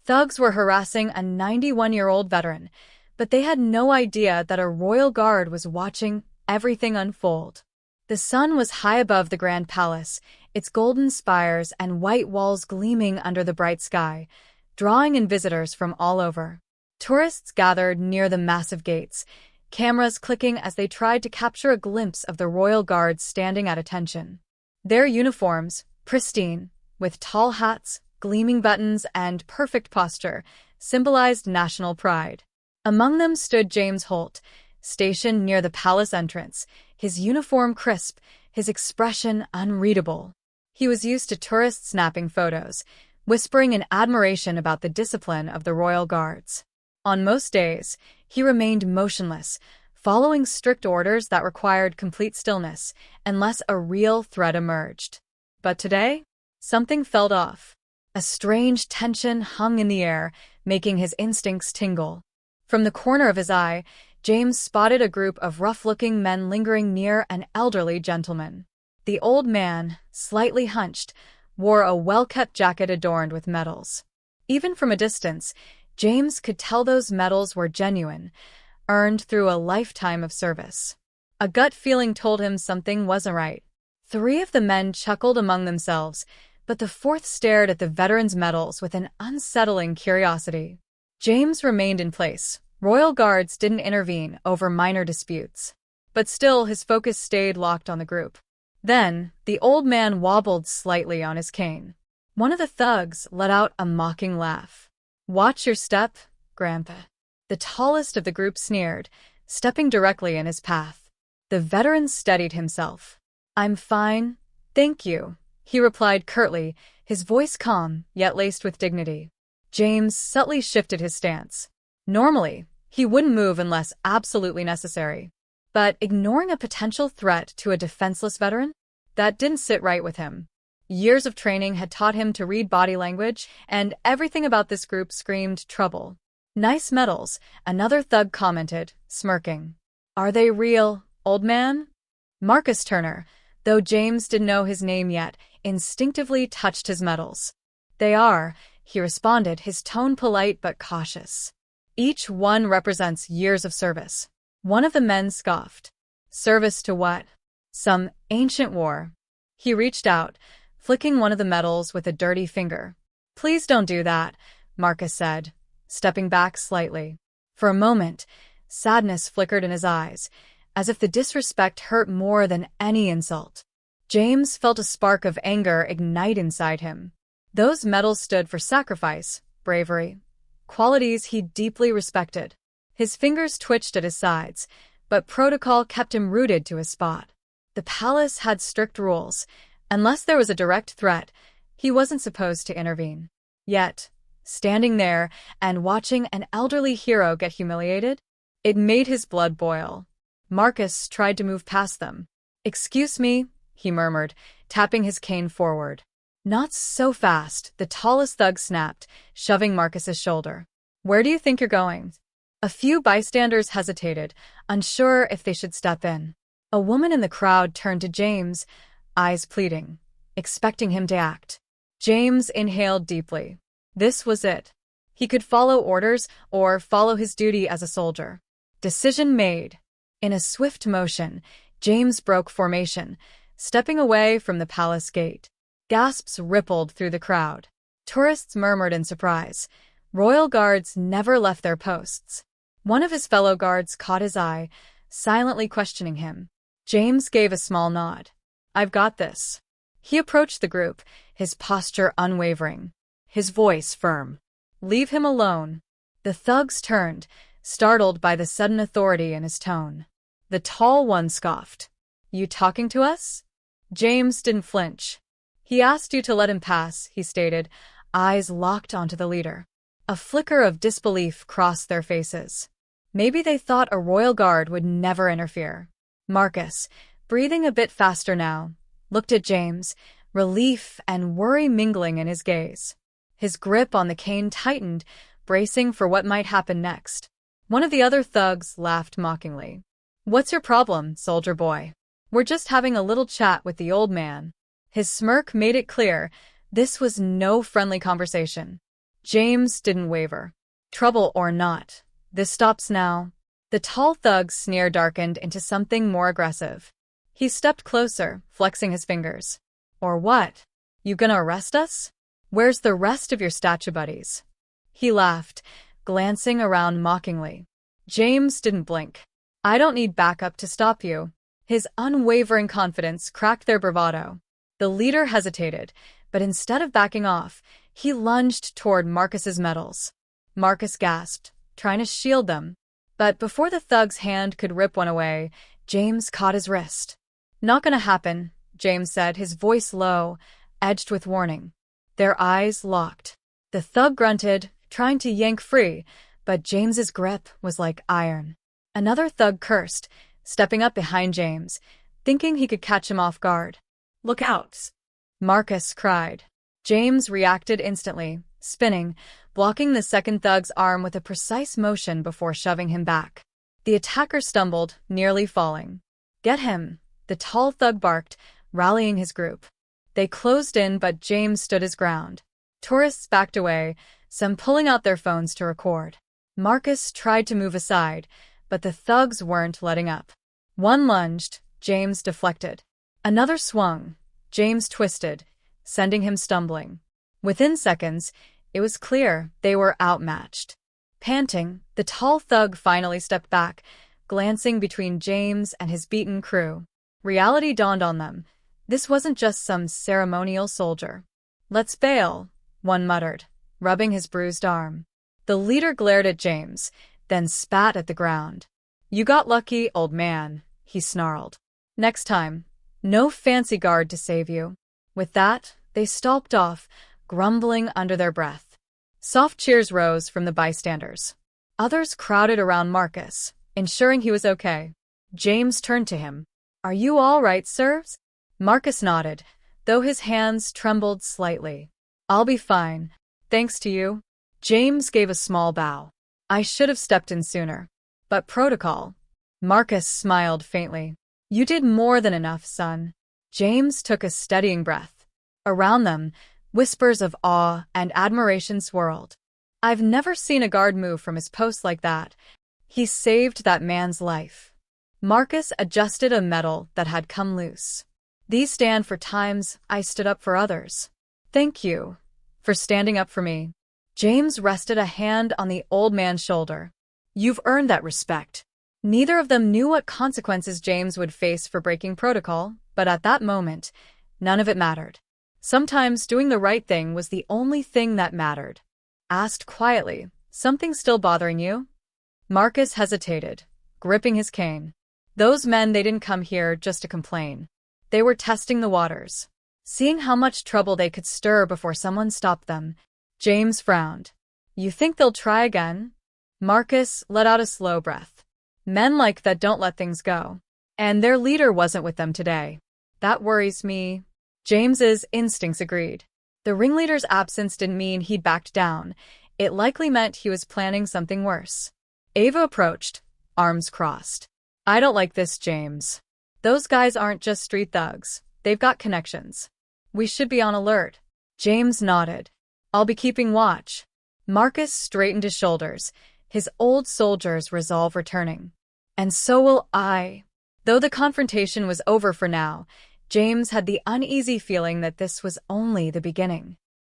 Thugs were harassing a 91-year-old veteran, but they had no idea that a royal guard was watching everything unfold. The sun was high above the Grand Palace, its golden spires and white walls gleaming under the bright sky, drawing in visitors from all over. Tourists gathered near the massive gates, cameras clicking as they tried to capture a glimpse of the royal guards standing at attention. Their uniforms, pristine, with tall hats, gleaming buttons, and perfect posture, symbolized national pride. Among them stood James Holt, stationed near the palace entrance, his uniform crisp, his expression unreadable. He was used to tourists snapping photos, whispering in admiration about the discipline of the royal guards. On most days, he remained motionless, following strict orders that required complete stillness, unless a real threat emerged. But today, something felt off. A strange tension hung in the air, making his instincts tingle. From the corner of his eye, James spotted a group of rough-looking men lingering near an elderly gentleman. The old man, slightly hunched, wore a well-kept jacket adorned with medals. Even from a distance, James could tell those medals were genuine, earned through a lifetime of service. A gut feeling told him something wasn't right. 3 of the men chuckled among themselves, but the 4th stared at the veteran's medals with an unsettling curiosity. James remained in place. Royal guards didn't intervene over minor disputes. But still, his focus stayed locked on the group. Then, the old man wobbled slightly on his cane. One of the thugs let out a mocking laugh. "Watch your step, Grandpa." The tallest of the group sneered, stepping directly in his path. The veteran steadied himself. "I'm fine, thank you," he replied curtly, his voice calm, yet laced with dignity. James subtly shifted his stance. Normally, he wouldn't move unless absolutely necessary. But ignoring a potential threat to a defenseless veteran? That didn't sit right with him. Years of training had taught him to read body language, and everything about this group screamed trouble. "Nice medals," another thug commented, smirking. "Are they real, old man?" Marcus Turner, though James didn't know his name yet, instinctively touched his medals. "They are," he responded, his tone polite but cautious. "Each one represents years of service." One of the men scoffed. "Service to what?" "Some ancient war." He reached out, flicking one of the medals with a dirty finger. "Please don't do that," Marcus said, stepping back slightly. For a moment, sadness flickered in his eyes, as if the disrespect hurt more than any insult. James felt a spark of anger ignite inside him. Those medals stood for sacrifice, bravery, qualities he deeply respected. His fingers twitched at his sides, but protocol kept him rooted to his spot. The palace had strict rules. Unless there was a direct threat, he wasn't supposed to intervene. Yet, standing there and watching an elderly hero get humiliated, it made his blood boil. Marcus tried to move past them. "Excuse me," he murmured, tapping his cane forward. "Not so fast," the tallest thug snapped, shoving Marcus's shoulder. "Where do you think you're going?" A few bystanders hesitated, unsure if they should step in. A woman in the crowd turned to James, eyes pleading, expecting him to act. James inhaled deeply. This was it. He could follow orders or follow his duty as a soldier. Decision made. In a swift motion, James broke formation, stepping away from the palace gate. Gasps rippled through the crowd. Tourists murmured in surprise. Royal guards never left their posts. One of his fellow guards caught his eye, silently questioning him. James gave a small nod. "I've got this." He approached the group, his posture unwavering, his voice firm. "Leave him alone." The thugs turned, startled by the sudden authority in his tone. The tall one scoffed. "You talking to us?" James didn't flinch. "He asked you to let him pass," he stated, eyes locked onto the leader. A flicker of disbelief crossed their faces. Maybe they thought a royal guard would never interfere. Marcus, breathing a bit faster now, looked at James, relief and worry mingling in his gaze. His grip on the cane tightened, bracing for what might happen next. One of the other thugs laughed mockingly. "What's your problem, soldier boy?" "We're just having a little chat with the old man." His smirk made it clear this was no friendly conversation. James didn't waver. Trouble or not, this stops now. The tall thug's sneer darkened into something more aggressive. He stepped closer, flexing his fingers. Or what? You gonna arrest us? Where's the rest of your statue buddies? He laughed, glancing around mockingly. James didn't blink. I don't need backup to stop you. His unwavering confidence cracked their bravado. The leader hesitated, but instead of backing off, he lunged toward Marcus's medals. Marcus gasped, trying to shield them. But before the thug's hand could rip one away, James caught his wrist. Not gonna happen, James said, his voice low, edged with warning. Their eyes locked. The thug grunted, trying to yank free, but James's grip was like iron. Another thug cursed, stepping up behind James, thinking he could catch him off guard. Look out! Marcus cried. James reacted instantly, spinning, blocking the second thug's arm with a precise motion before shoving him back. The attacker stumbled, nearly falling. Get him! The tall thug barked, rallying his group. They closed in, but James stood his ground. Tourists backed away, some pulling out their phones to record. Marcus tried to move aside, but the thugs weren't letting up. One lunged, James deflected. Another swung, James twisted, sending him stumbling. Within seconds, it was clear they were outmatched. Panting, the tall thug finally stepped back, glancing between James and his beaten crew. Reality dawned on them. This wasn't just some ceremonial soldier. Let's bail, one muttered, rubbing his bruised arm. The leader glared at James, then spat at the ground. You got lucky, old man, he snarled. Next time, no fancy guard to save you. With that, they stalked off, grumbling under their breath. Soft cheers rose from the bystanders. Others crowded around Marcus, ensuring he was okay. James turned to him. Are you all right, sirs? Marcus nodded, though his hands trembled slightly. I'll be fine, thanks to you. James gave a small bow. I should have stepped in sooner. But protocol. Marcus smiled faintly. You did more than enough, son. James took a steadying breath. Around them, whispers of awe and admiration swirled. I've never seen a guard move from his post like that. He saved that man's life. Marcus adjusted a medal that had come loose. These stand for times I stood up for others. Thank you for standing up for me. James rested a hand on the old man's shoulder. You've earned that respect. Neither of them knew what consequences James would face for breaking protocol, but at that moment, none of it mattered. Sometimes doing the right thing was the only thing that mattered. Asked quietly, something still bothering you? Marcus hesitated, gripping his cane. Those men, they didn't come here just to complain. They were testing the waters, seeing how much trouble they could stir before someone stopped them. James frowned. You think they'll try again? Marcus let out a slow breath. Men like that don't let things go. And their leader wasn't with them today. That worries me. James's instincts agreed. The ringleader's absence didn't mean he'd backed down. It likely meant he was planning something worse. Ava approached, arms crossed. I don't like this, James. Those guys aren't just street thugs. They've got connections. We should be on alert. James nodded. I'll be keeping watch. Marcus straightened his shoulders, his old soldier's resolve returning. And so will I. Though the confrontation was over for now, James had the uneasy feeling that this was only the beginning.